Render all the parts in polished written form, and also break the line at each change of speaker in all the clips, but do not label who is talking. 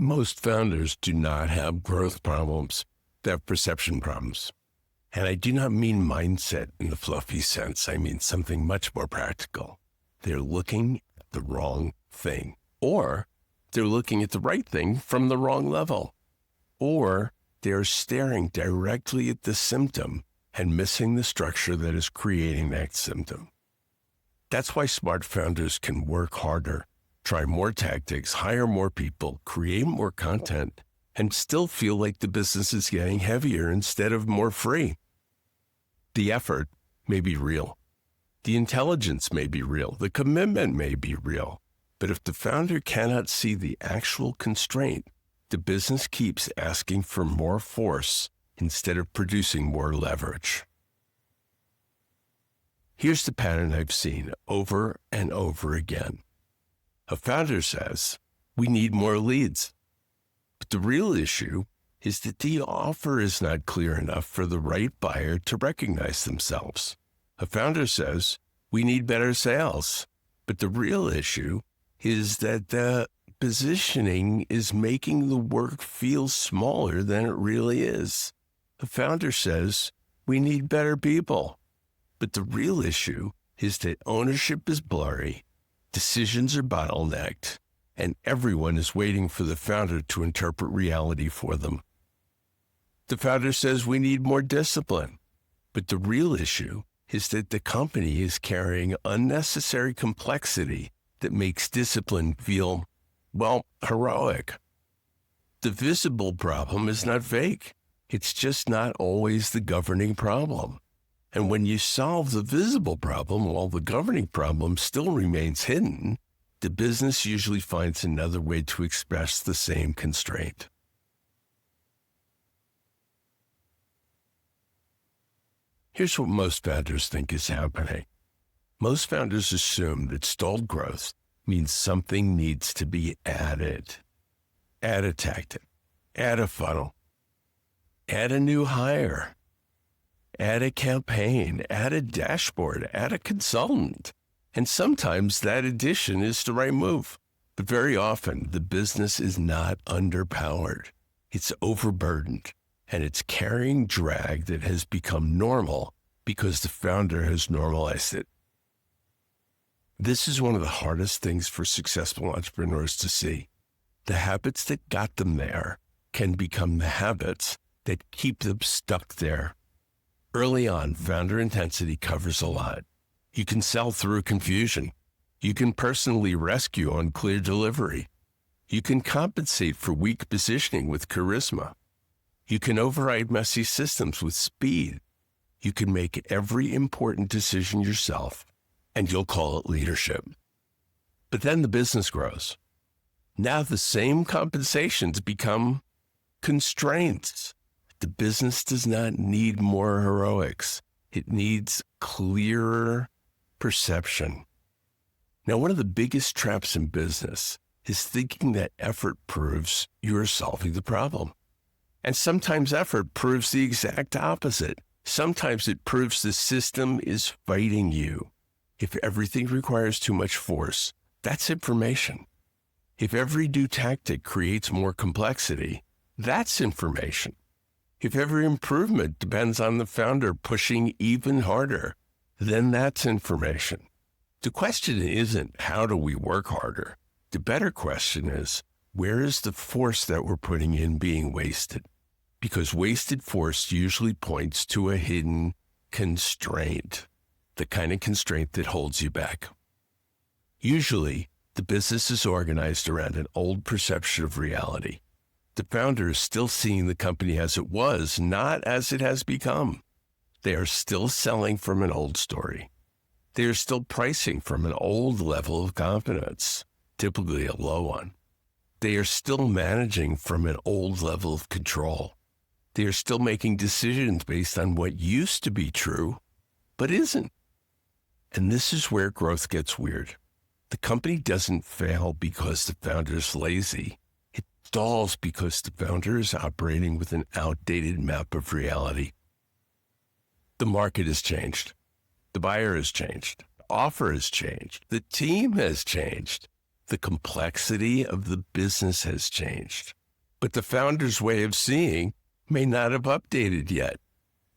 Most founders do not have growth problems. They have perception problems. And I do not mean mindset in the fluffy sense. I mean something much more practical. They're looking at the wrong thing, or they're looking at the right thing from the wrong level, or they're staring directly at the symptom and missing the structure that is creating that symptom. That's why smart founders can work harder, try more tactics, hire more people, create more content, and still feel like the business is getting heavier instead of more free. The effort may be real. The intelligence may be real. The commitment may be real. But if the founder cannot see the actual constraint, the business keeps asking for more force instead of producing more leverage. Here's the pattern I've seen over and over again. A founder says, we need more leads. But the real issue is that the offer is not clear enough for the right buyer to recognize themselves. A founder says, we need better sales. But the real issue is that the positioning is making the work feel smaller than it really is. A founder says, we need better people. But the real issue is that ownership is blurry, decisions are bottlenecked, and everyone is waiting for the founder to interpret reality for them. The founder says we need more discipline, but the real issue is that the company is carrying unnecessary complexity that makes discipline feel, well, heroic. The visible problem is not fake. It's just not always the governing problem. And when you solve the visible problem while the governing problem still remains hidden, the business usually finds another way to express the same constraint. Here's what most founders think is happening. Most founders assume that stalled growth means something needs to be added. Add a tactic, add a funnel, add a new hire, add a campaign, add a dashboard, add a consultant. And sometimes that addition is the right move. But very often the business is not underpowered. It's overburdened, and it's carrying drag that has become normal because the founder has normalized it. This is one of the hardest things for successful entrepreneurs to see. The habits that got them there can become the habits that keep them stuck there. Early on, founder intensity covers a lot. You can sell through confusion. You can personally rescue unclear delivery. You can compensate for weak positioning with charisma. You can override messy systems with speed. You can make every important decision yourself, and you'll call it leadership. But then the business grows. Now the same compensations become constraints. The business does not need more heroics. It needs clearer perception. Now, one of the biggest traps in business is thinking that effort proves you're solving the problem. And sometimes effort proves the exact opposite. Sometimes it proves the system is fighting you. If everything requires too much force, that's information. If every new tactic creates more complexity, that's information. If every improvement depends on the founder pushing even harder, then that's information. The question isn't how do we work harder? The better question is, where is the force that we're putting in being wasted? Because wasted force usually points to a hidden constraint, the kind of constraint that holds you back. Usually, the business is organized around an old perception of reality. The founder is still seeing the company as it was, not as it has become. They are still selling from an old story. They are still pricing from an old level of confidence, typically a low one. They are still managing from an old level of control. They are still making decisions based on what used to be true, but isn't. And this is where growth gets weird. The company doesn't fail because the founder is lazy. It stalls because the founder is operating with an outdated map of reality. The market has changed. The buyer has changed. The offer has changed. The team has changed. The complexity of the business has changed, but the founder's way of seeing may not have updated yet.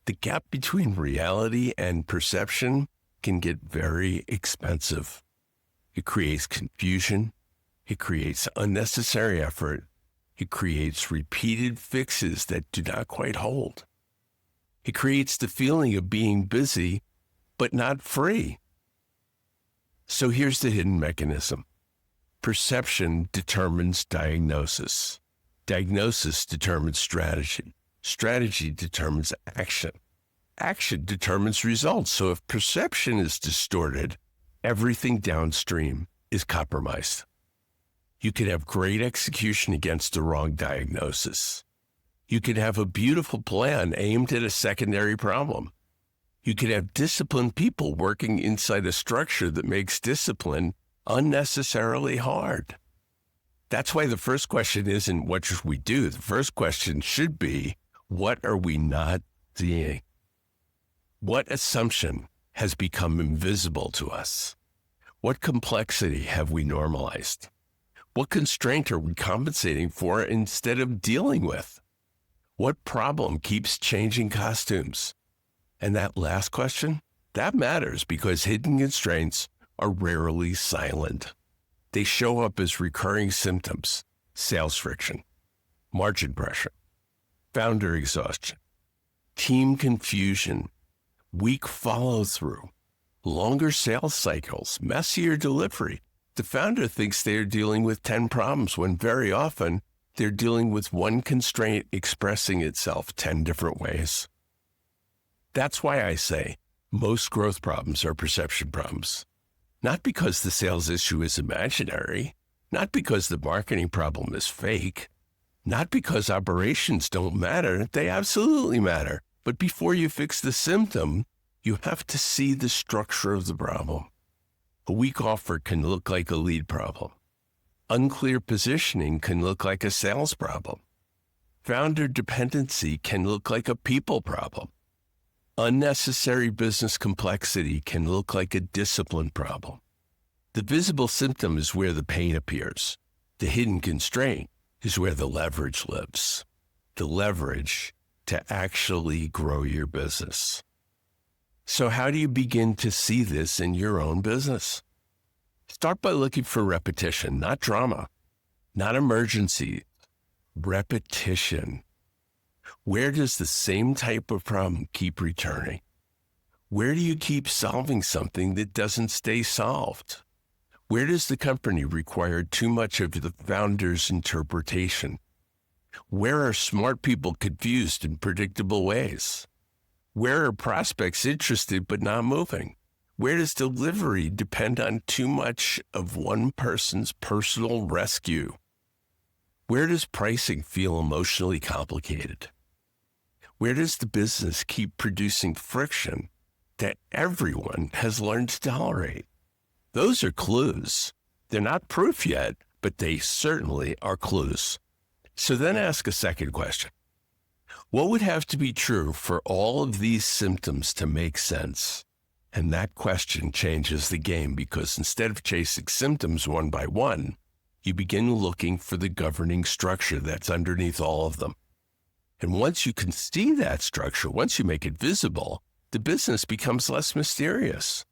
The gap between reality and perception can get very expensive. It creates confusion. It creates unnecessary effort. It creates repeated fixes that do not quite hold. It creates the feeling of being busy, but not free. So here's the hidden mechanism. Perception determines diagnosis. Diagnosis determines strategy. Strategy determines action. Action determines results. So if perception is distorted, everything downstream is compromised. You could have great execution against the wrong diagnosis. You could have a beautiful plan aimed at a secondary problem. You could have disciplined people working inside a structure that makes discipline unnecessarily hard. That's why the first question isn't what should we do? The first question should be, what are we not seeing? What assumption has become invisible to us? What complexity have we normalized? What constraint are we compensating for instead of dealing with? What problem keeps changing costumes? And that last question, that matters because hidden constraints are rarely silent. They show up as recurring symptoms: sales friction, margin pressure, founder exhaustion, team confusion, weak follow-through, longer sales cycles, messier delivery. The founder thinks they are dealing with 10 problems when very often they're dealing with one constraint expressing itself 10 different ways. That's why I say most growth problems are perception problems. Not because the sales issue is imaginary, not because the marketing problem is fake, not because operations don't matter. They absolutely matter. But before you fix the symptom, you have to see the structure of the problem. A weak offer can look like a lead problem. Unclear positioning can look like a sales problem. Founder dependency can look like a people problem. Unnecessary business complexity can look like a discipline problem. The visible symptom is where the pain appears. The hidden constraint is where the leverage lives. The leverage to actually grow your business. So how do you begin to see this in your own business? Start by looking for repetition, not drama, not emergency, repetition. Where does the same type of problem keep returning? Where do you keep solving something that doesn't stay solved? Where does the company require too much of the founder's interpretation? Where are smart people confused in predictable ways? Where are prospects interested but not moving? Where does delivery depend on too much of one person's personal rescue? Where does pricing feel emotionally complicated? Where does the business keep producing friction that everyone has learned to tolerate? Those are clues. They're not proof yet, but they certainly are clues. So then ask a second question. What would have to be true for all of these symptoms to make sense? And that question changes the game because instead of chasing symptoms one by one, you begin looking for the governing structure that's underneath all of them. And once you can see that structure, once you make it visible, the business becomes less mysterious.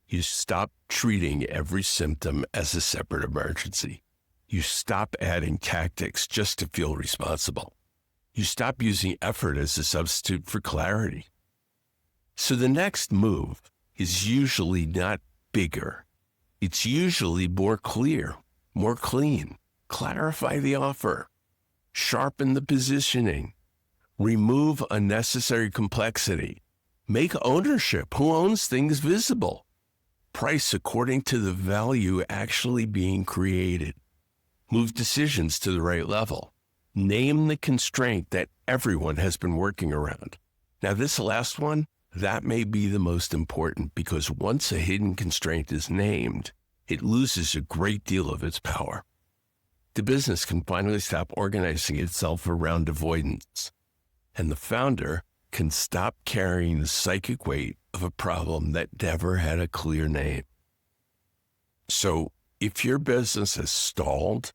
You stop treating every symptom as a separate emergency. You stop adding tactics just to feel responsible. You stop using effort as a substitute for clarity. So the next move is usually not bigger. It's usually more clear, more clean. Clarify the offer. Sharpen the positioning. Remove unnecessary complexity. Make ownership. Who owns things visible? Price according to the value actually being created. Move decisions to the right level. Name the constraint that everyone has been working around. Now, this last one, that may be the most important because once a hidden constraint is named, it loses a great deal of its power. The business can finally stop organizing itself around avoidance, and the founder can stop carrying the psychic weight of a problem that never had a clear name. So If your business has stalled,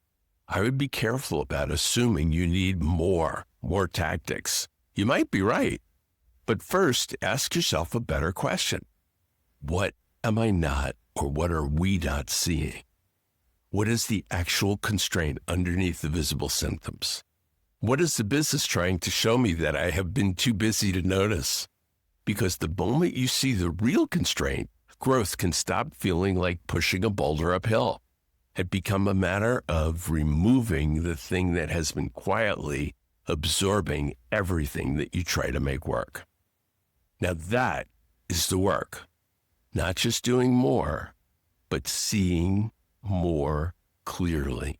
I would be careful about assuming you need more tactics. You might be right, but first ask yourself a better question. What am I not, or what are we not seeing? What is the actual constraint underneath the visible symptoms? What is the business trying to show me that I have been too busy to notice? Because the moment you see the real constraint, growth can stop feeling like pushing a boulder uphill. It become a matter of removing the thing that has been quietly absorbing everything that you try to make work. Now that is the work. Not just doing more, but seeing more clearly.